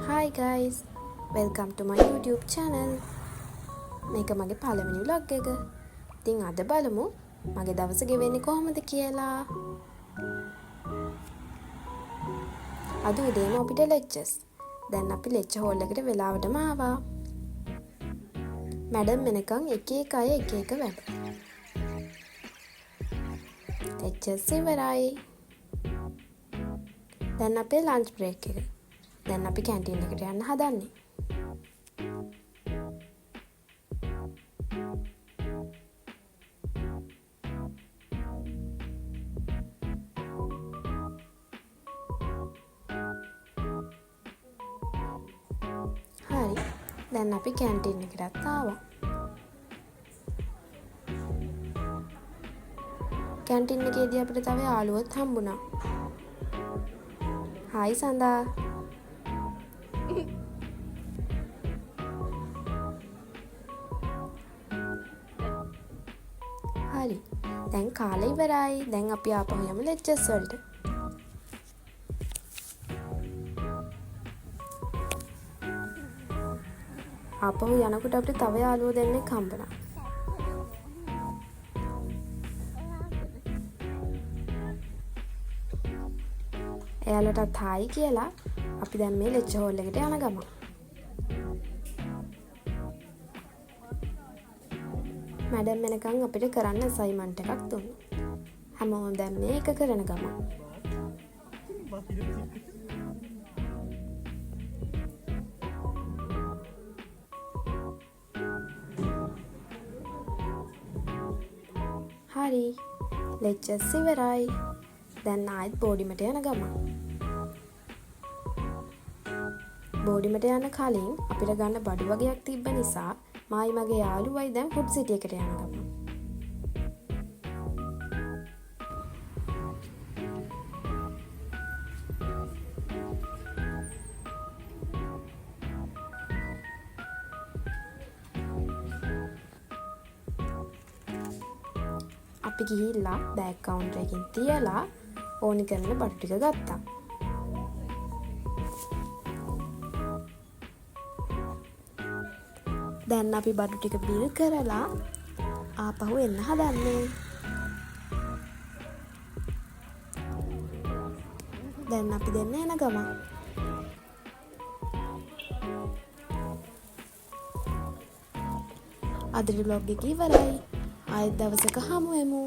Hi guys, welcome to my YouTube channel. මේක මගේ පළවෙනි vlog එක. ඉතින් අද බලමු මගේ දවස ගෙවෙන්නේ කොහොමද කියලා. අද උදේම අපිට lectures. දැන් අපි lecture hall එකට වෙලාවටම ආවා. මැඩම් එනකන් එක එක අය එක එක වැඩ. lectures ඉවරයි. දැන් අපේ lunch break එක. දැන් අපි කැන්ටීන් එකට යන්න හදන්නේ. හරි. දැන් අපි කැන්ටීන් එකටත් ආවා. කැන්ටීන් එකේදී අපිට තව යාළුවොත් හම්බුණා. හායි සඳා. හරි. දැන් කාලේ ඉවරයි. දැන් අපි ආපහු යමු ලෙක්චර්ස් වලට. ආපහු යනකොට අපිට තව යාළුවෝ දෙන්නෙක් හම්බුණා. එයාලටත් හායි කියලා අපි දැන් මේ ලෙක්චර් හෝල් එකට යන ගමන්. මැඩම් එනකන් අපිට කරන්න අසයින්මන්ට් එකක් දුන්නා. හැමෝම දැන් මේක කරන ගමන්. හරි. ලෙක්චර්ස් ඉවරයි. දැන් ආයෙත් බෝඩිමට යන ගමන්. බෝඩිමට යන කලින් අපිට ගන්න බඩු වගේක් තිබ්බ නිසා මායි මගේ යාළුවයි දැන් ෆුඩ් සිටි එකට යන ගමන්. අපි ගිහිල්ලා බෑග් කවුන්ටර් එකකින් තියලා ඕනි කරන බඩු ටික ගත්තා. දැන් අපි බඩු ටික බිල් කරලා ආපහු එන්න හදන්නේ. දැන් අපි දෙන්න එන ගමන්. අදට vlog එක ඉවරයි. ආයෙත් දවසක හමු වෙමු.